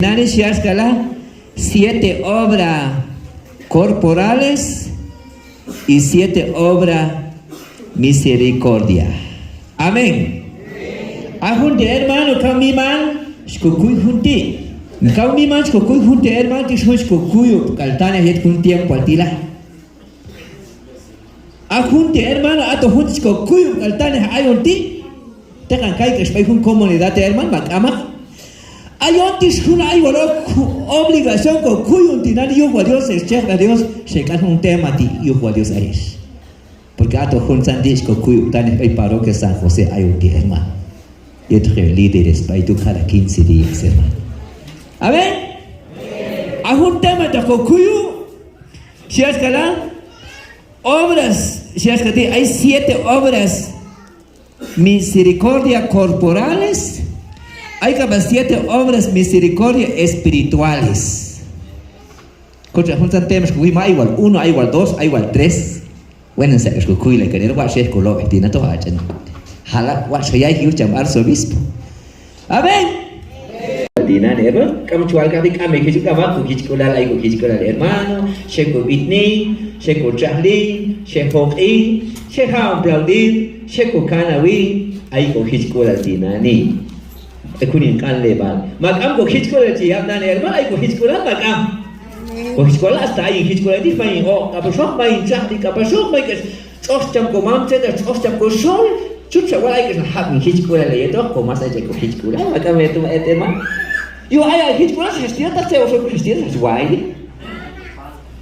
Dinani Shiashkala, 7 obras corporales y 7 obras misericordia. Amén. Ajunte hermano, kamiman, shkukuy junti. Kamiman, shkukuy junti hermano, tishun shkukuy, kaltana het juntiam paltila. Ajunte hermano, ato junti shkukuy, kaltana ayonti. Tekan kai que spay jun comunidad hermano, makama. Ayontis jun ay obligación con cuyo tinani yo Dios es checa Dios, checa un tema ti yo Dios es. Porque ato jun sandis con cuyo tan hay parroquia San José ayonti hermano. Y entre líderes para tu cada 15 días hermano. A ver, a un tema de cuyo, si es que la obras, si es que hay 7 obras misericordia corporales. Hay como 7 obras misericordia espirituales. Escucha, juntan temas que hay igual 1, hay igual 2, hay igual 3. Bueno, se es que cuida que no va a ser color, tiene todo allá. Hala, va a ser ya que un arzobispo. Amén. Dina nero, kamu jual kami que juga waktu hijkola lagi hijkola hermano, Sheko Bitni, Sheko Charlie, Sheko I, Sheko Plaudin, Sheko Kanawi, aiko hijkola dina ni. Kunin kan lebar. Makam ko hijkola tiap dan hermano aiko hijkola makam. Ko hijkola hasta ahí hijkola di fain oh, kapasok main Charlie, kapasok main kes, chostam ko mamce da chostam ko sol, chucha wala kes hab hijkola le itu ko mas aja ko hijkola makam itu etema. Yo hay hijkola gestión ta se oso gestión es guay.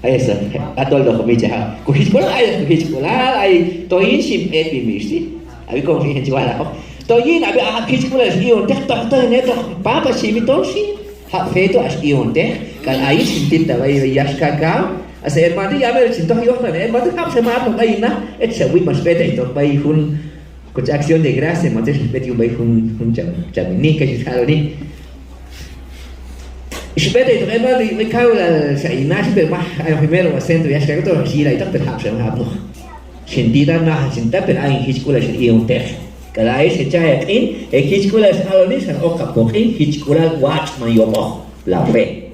Ay esa, atol do comida ha. Ko hijkola ay hijkola ay toin sim epimisti. Abi ko hijkola ho. Toin abi a hijkola es ion tek tok to ne tok papa simitosi. Ha feto as ion tek kan ay sintit ta bay yaska ka. Asa hermano ya ver sinto yo na hermano kap se ma no bay na. Et se wi mas bete to bay hun ko acción de gracia, mas es bete un bay hun jam ni que es halo ni. Espera, y también me cago la Sainashi, pero más al primero acento ya se todo así la y pero se me ha no. Sentida na senta pero hay hijkola es un ter. Cada vez se echa aquí, hijkola es algo ni san oka pokin, hijkola watch man yo la fe.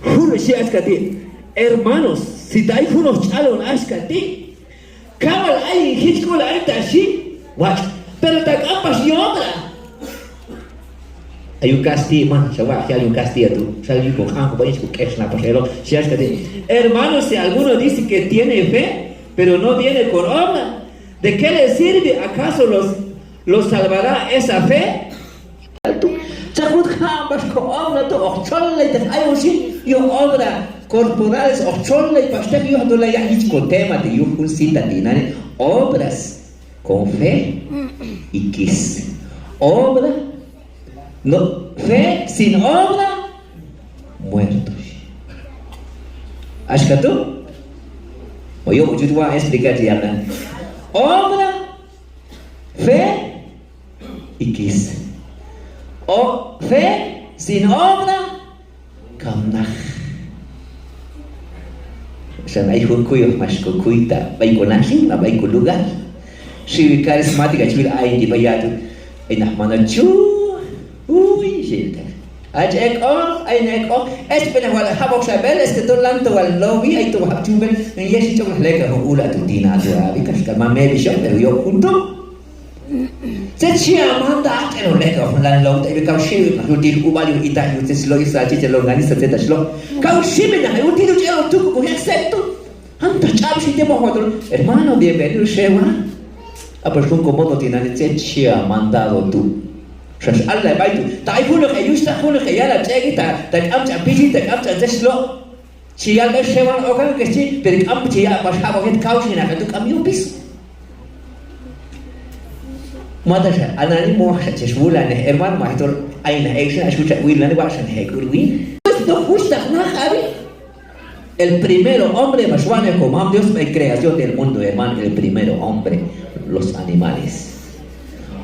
Juro si askati, hermanos, si dai unos chalon askati, cabal hay hijkola alta así, watch, pero te acapas y obra. Hay un castigo, man, se va a hay un castigo tú. Sale con campo, país con que es la pasero. Si es que hermanos, si alguno dice que tiene fe, pero no viene con obra, ¿de qué le sirve? ¿Acaso los salvará esa fe? Chakut jambas con obra, tu ochole y te hay un sí, yo obra corporales ochole y pastel yo no le hayas con tema de yo un cita dinare, obras con fe y quis. Obra no, fe sin obra, muertos. ¿Has tú? O yo te voy a explicar ya. Obra, fe y quis. O fe sin obra, kamnach. O sea, no hay un cuyo más que cuita, va con así, va con lugar. Si carismática, si hay de bayatu, en las manos uy, gente. Ajek oh, aynek oh. Espera wala habok sabel, este to lanto wal lobby, ay to hab chuben, en yesi to lekker ula tu dina tu abi, kas ka mame bisho, pero yo junto. Se chia manda ateno lekker lan lo, te ka shibi na yuti ubali ita yuti slo isa ti lo ngani sa teta slo. Ka shibi na yuti tu elo tu ko excepto. Anta chab si te mo hodo. Hermano, bienvenido Shewa. Apa shun como no tiene se chia mandado tú. Allah baitu, tak ibu nak ayus tak pun nak ayala cek kita, tak am cak biji tak am cak jeslo, sial dah sewan orang kecil, beri am cia pas apa kita kau sih nak tu kami upis. Mata saya, anak ni mau cak sebulan ni, herman mah itu aina action, aku cak win lani wasan hekur win. Itu justa nak hari. El primero hombre más suave como Dios fue creación del mundo, hermano, el primero hombre, los animales.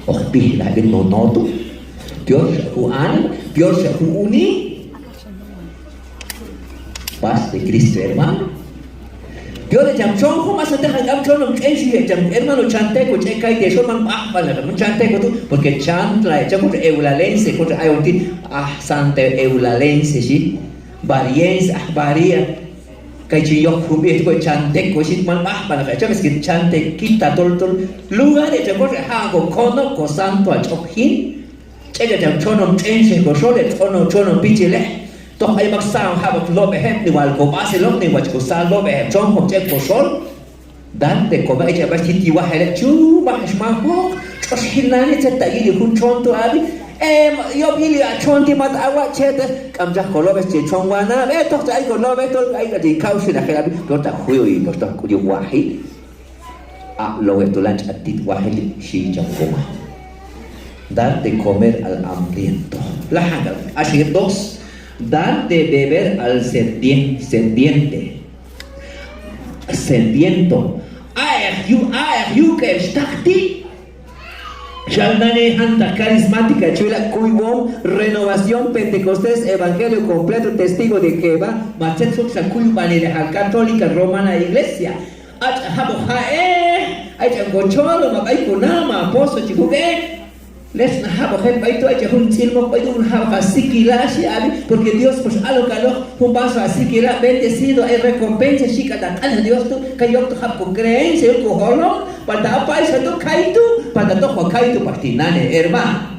Oh, bila bin nonotu. Dios Juan, Dios uni, paz de Cristo hermano. Yo le llamo chon como hace te llamo chon no hermano chanteco checa y de eso man para no chanteco tú porque chantla ya contra eulalense contra hay un ti sante eulalense sí variens varía que yo cubierto con chanteco sí man para ya ves que chante quita todo lugar de contra hago con santo al chojin checa llamo chon no chense con sole chon no pichileต้องไอ้บักสาวหาบักลบไปแฮปในวันก็มาเสลบในวันก็สาวลบไปแฮปช่องผมเจ็บปวดซ้อนดันแต่ก็ไม่ใช่บักที่ว่าให้เล็กจูบักมาฮอกชอบหินนั่นจะแต่ยี่คุณชอนตัวอะไรยอบยี่ชอนที่มาแต่ว่าเช็ดกำจัดก็ลบไปเจ็บช่องวันนะต้องใจก็ลบไปตัวไอ้ก็ดีเข้าสินะแค่นั้นก็แต่คุยก็ต้องคุยว่าให้ลบไปตัวหลังจากติดว่าให้ชีจังก็มาdar de comer al hambriento la haga así dos dar de beber al sediento. You que estás Shaldane Anta carismática, chula, cuibom, renovación, Pentecostés, evangelio completo, testigo de Jehová, Machetsu, Sakuibane, católica, romana, iglesia. Apóstol, les nahabo hen baito ay jun silmo baito un haba sikila shi abi porque Dios pues alocalo un paso así que la bendecido hay recompensa chica dan al Dios tu kayo tu hab con creencia ko holo pada apa isa tu kaitu pada to ko kaitu partinane hermano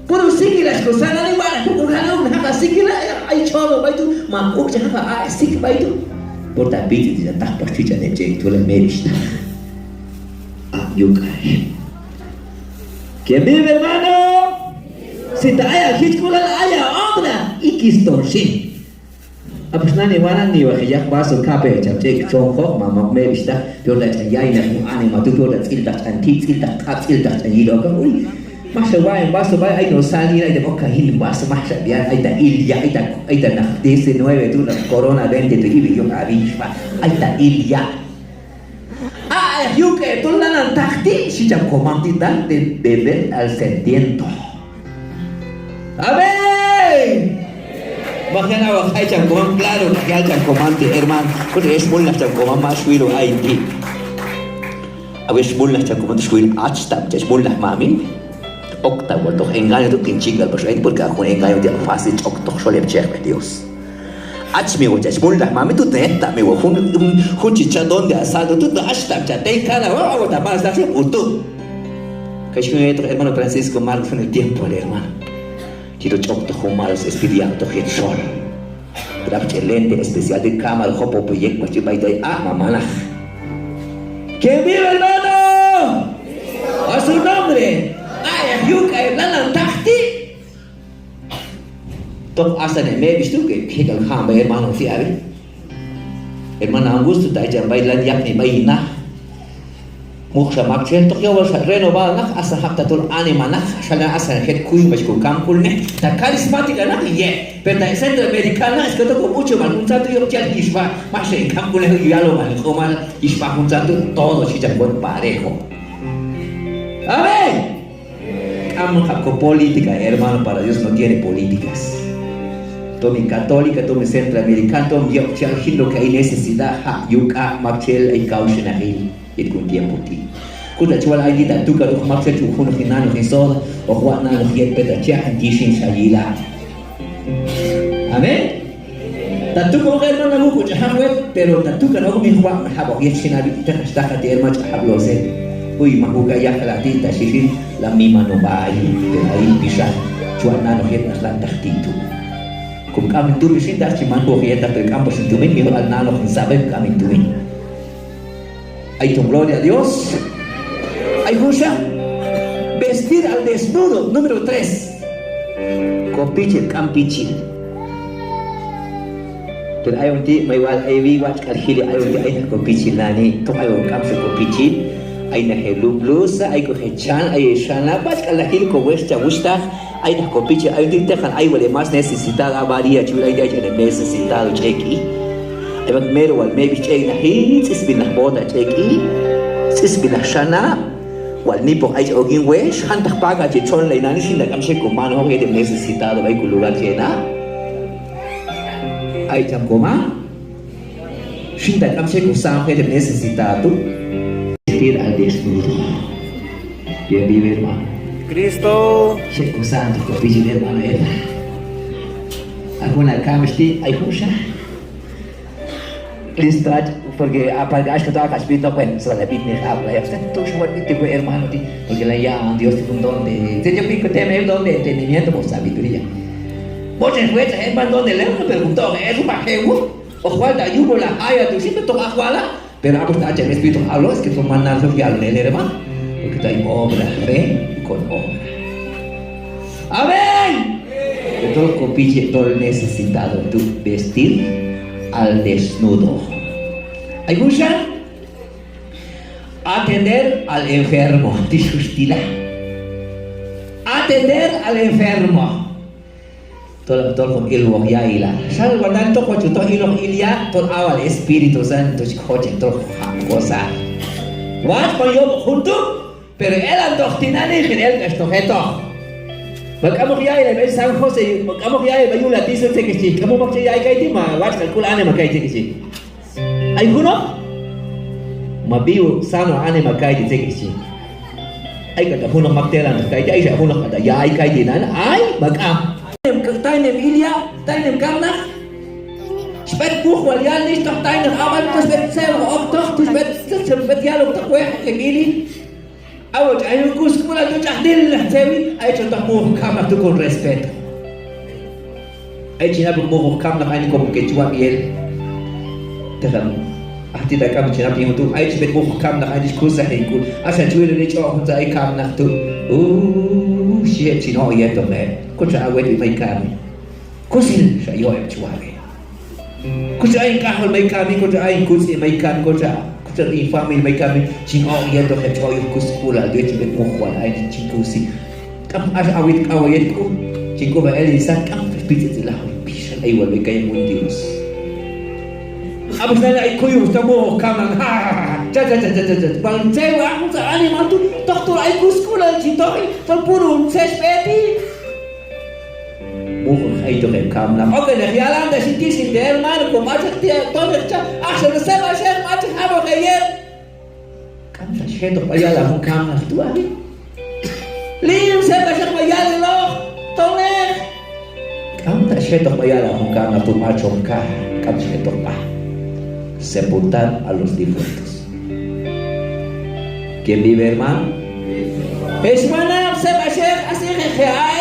puro sikila ko sana ni wala ko halo haba sikila ay cholo baito ma ukja haba ay sik baito por ta biti de ta partita de je tu la merista yuka ¿Quién vive, hermano? Si te haya hijos, haya obra y kistorshi. Após na newana ni wa khajak baso kape chapte chong kho mama me bista pyo la chayai na ani ma tu pyo la tsil ta chan ti tsil ta kap tsil ta chan yi do ka ui masha wa baso ba ai no sali ai de boka hin baso masha biar ai ta ilya ai ta na 19 tu la corona 20 tu ibi yo abishpa ai ta ilya yo que toda la nantacti si ya comandita de beber al sediento. Amén. Mañana va a echar comán claro que haya comante hermano, porque es muy la comán más suilo ahí ti. A veces muy la comán suilo hasta es muy la mami. Octavo to engaño tu quinchiga pues ahí porque con engaño de fácil octavo solo cheque Dios. Ach mi wocha smulda mami tu teta mi wo hun chicha donde asado tu hasta chate cara o ta pasa tu utu que es mi hermano Francisco Marcos en el tiempo el hermano quiero chocto humanos espiriato que sol la excelente especial de cama el hopo proyecto pues yo baita mamana que vive hermano a su nombre ay yuka la tachti Top hasta en el mes visto que el hambre hermano si hay hermano Augusto está ya bailan ya ni baina mucha marchen to yo vas a renovar hasta hasta todo ánima shala hasta el cuy más con campo la carismática ye pero el centro americano es que toco mucho mal un tanto yo ya isba más en campo ya lo mal como isba un tanto todo si ya buen parejo amén amo con política hermano para Dios no tiene políticas Tomi católica, tomi centroamericana, tomi yo lo que hay necesidad, yuka, machel, y caution ahí, y con tiempo ti. Cuando chual hay dita, tú que lo machel tu juno finano ni soda, o juan nano y el pedachia, y dishin shayila. Amén. Tatu ko hermano mo ko jahan pero tatu ka no mi juan habo y sinabi ta hasta ka der mach hablo se. Uy, mahuga ya la tinta shishin la mima no ba ahí bisa. Chuan nano y la tachtitu. Kung kami tumisin dahil si Mango Fieta del campo sin tumin, miro al nalo kung sabi kami tumin. Ay, tu gloria a Dios. Ay, Jusha, vestir al desnudo, número 3. Copichil, campichil. Pero hay un día, may wal ay wiwat kalhili ay un día ay na copichil nani. Tung ay un campo copichil. Ay na helublusa, ay ko hechan, ay shanabas kalahil ko westa wusta. Ay na copiche, ay un día ay wale más necesitado avaría chula ay ay necesitado cheki. Ay bag mero wal maybe cheki na hit is bin na boda cheki. Is bin na shana wal nipo ay ogin wesh hantak paga che chon lay nani sin nakam ko mano ho de necesitado ay kulugan chena. Ay cham koma Shinta kamche kusam que necesitado vestir al desnudo. Bien vive hermano. Cristo. Checo santo copillo de hermano Eva. Alguna camesti hay cosa. Listrat porque apagas que toca espíritu bueno solo la Biblia habla. Ya tú somos tipo hermano ti porque la ya Dios te un don de. Te yo pico te me don de entendimiento por sabiduría. Muchas veces hermano donde le preguntó es un bajeo. O cual da yugo la haya tu siempre toca juala, pero a costar el espíritu hablo es que son manar social del hermano, porque hay obra, fe con obra. Amén. De todo copille, todo necesitado tu vestir al desnudo. ¿Hay mucha? Atender al enfermo, disustila. Atender al enfermo. Todo con ilmu ya ila. Sal guardan to coche to ilmu ilia to awal Espíritu Santo coche to cosa. Wat con yo junto, pero eran doctrinales que él esto geto. Makamo ya ila ben San José, makamo ya ila yula tiso te que sí, kamo makche ya kai ti ma wat calcul ane makai te que sí. Ay kuno? Mabiu sano ane makai te que sí. Ay kata huno maktelan kai ai ja huno kata ya ai kai ti nan ai makam. Deinem Ilja, deinem Gamnach. Spät Buch, weil ja nicht doch deine Arbeit, das wird selber auch doch, das wird ja noch doch weg, Ili. Aber ein Kuss, Kula, du Jahdil, Tevi, ein doch Buch kam nach du con respeto. Ein China Buch kam nach einem Kopf Quechua Biel. Daran, die da kam China Biel, du, ein Spät Buch kam nach einem Kuss, ein Kuss, als ein Tülle nicht auch, und sei kam nach du. Shit, China, jetzt doch nicht. Kuch awet may kami. Kusil sa iyo ay chuwari. Kuch ay kahol may kami, kuch ay kusil may kami, kuch ay family may kami. Chin o iya do ay chuwari kuskula do ay chibet mukhwal ay chin kusi. Kam as awit awet ko. Chin ko ba Elisa kam pitit sila bisan ay wala kay mo Dios. Abos na ay kuyo sa mo kam ha. Cha. Bang sewa ako sa anima tu doktor ay kuskula chitoy. Pagpuro sa speti. Bukan itu kan kamna. Oke, dah jalan dah sinti hermano, kau macam dia, kau macam, asal saya macam apa kayak? Kamna saya tu payah lah, kamna tu ada. Liam saya macam payah loh, tolong. Kamna saya tu payah lah, kamna tu macam kah, kamna saya tu pah. Sepultar a los difuntos. ¿Quién vive, hermano? Hermana, saya macam asal kayak.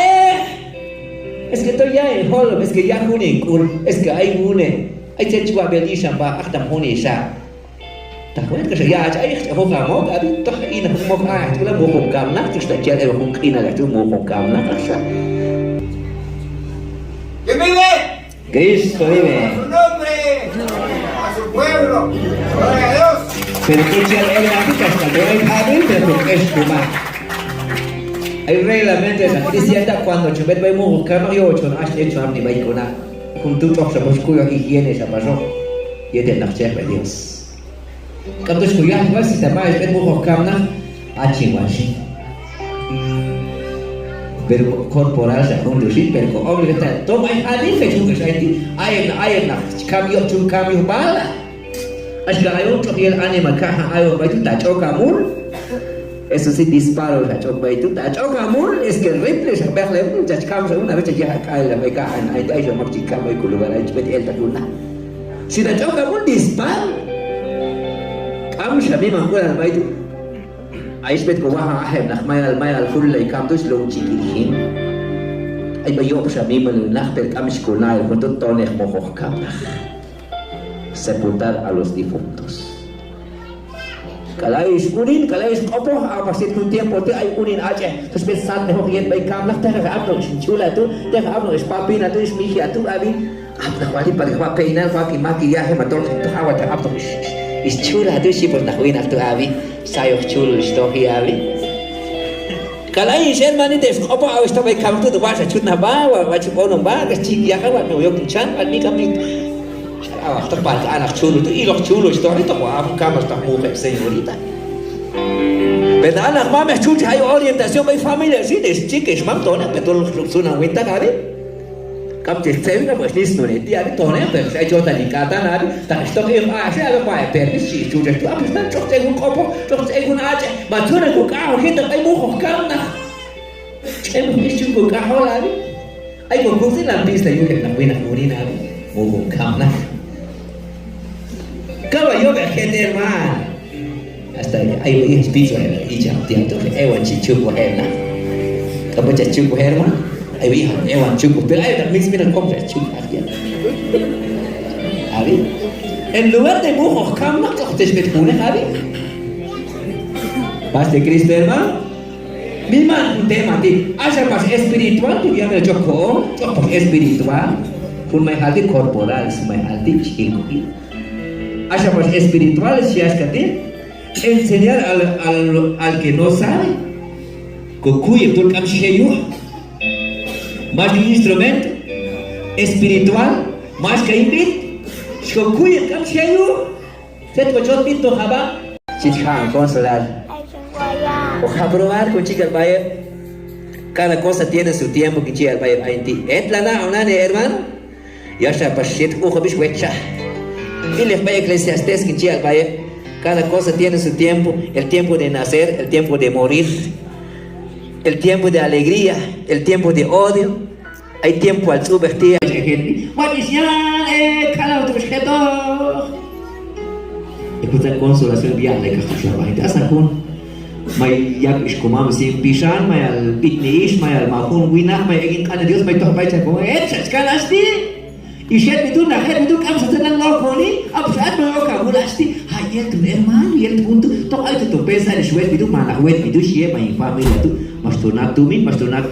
Es que estoy ya en Holland, es que ya une cool, es que hay une, hay chua belisha ba aktam hone sha. Ta cuenta que ya hay ho gamo, abi to ina mo ka, tu la mo ko kam na, tu sta chel e mo ina la tu mo ko kam na sha. ¿Quién vive? Cristo vive. Su nombre, a su pueblo, gloria a Dios. Pero que chel e la que sta de hay abi, pero es tu ma. Hay reglamentos en la cristiandad cuando yo me voy a buscar yo ocho años hecho a mi baicona junto a todos los cuyos higiene se pasó y es de la fe de Dios. Cuando es cuya igual si te vas a ver buscar na a chinguashi. Pero corporal se conduce pero hombre que está toma hay fecho que hay na cambio bala. Así que hay otro que el ánima caja hay un baito ta choca mur. Eso sí disparo la choca y tú la choca amor es que el rifle se ve le ya chicamos una vez ya cae la beca en ahí yo me chica muy cool para el pet el tacuna si la choca amor disparo vamos a mí me acuerdo al baito ahí spet ko wa ha nach mai al full like kam dus lo chiquihin ay ba yo sa mí me nach per kam escolar con todo tones mojo kam sepultar a los difuntos. Kalais unin, kalais opo, apa sih tu tiempo tu ay unin aja. Terus besar nih hokian baik kamlah teh apa chula tu, teh apa es papina tu es mihia tu abi. Apa wali pada apa peinan apa maquillaje matol tu awat apa es chula tu sih pernah win tu abi. Sayo chulo esto abi. Kalais hermano des opo awes tu baik kam tu vas a chutna ba, vas a poner ba, que chiquilla kawan no yo kinchan, ni kami tepat anak chulo tu ilok chulo story tu apa kamar tak muka señorita. Pero anak mama chucha hay orientación hay familia así de chicas mam tona pero suena cuenta kali. Kapte sevna pues nis no ti abi tone per sai jota di kata na ta sto che sai ave qua per si tu de tu abi sta chok te un kopo chok te un aje ma tu ne ko ka he ta ai mu ko ka na em mi chu ko ka ho la bi ai ko ko sin la pista yu ke na buena morina bi mu ko ka na Kaba yo be gente hermano hasta ahí voy a espiritual y ya tiempo que ewan chichu ko herna kaba chichu ko hermano ahí voy a ewan chuku pero ahí también se me compra chuku aquí abi en lugar de mujo kam no te espet pune abi paz de Cristo hermano mi man un tema ti haya paz espiritual tu ya me choco espiritual pun mai hati corporal mai hati chico haya paz espiritual si es que enseñar al que no sabe que cuide todo el camino más que un instrumento espiritual más que invit que cuide el camino se te va a pinto jaba chicha consolar o probar con chica vaya cada cosa tiene su tiempo que chica vaya en ti es la na hermano ya se pasit ojo biscuecha y les vaya Eclesiastés que chica vaya cada cosa tiene su tiempo, el tiempo de nacer, el tiempo de morir, el tiempo de alegría, el tiempo de odio, hay tiempo al subvertir. Escucha consolación diaria que está trabajando. Hasta con may yak iskumam sin pisan, may al pitniish, may al mahun winah, may egin kana Dios, may toh baca ko. Sekarang y si itu nak itu kamu sedang ngokoni, apa saat mau kamu lasti, hayal tu hermano, y el punto, toh itu tu pesa di suet itu mana, suet itu siapa yang family itu, mas tu nak tumin, mas tu nak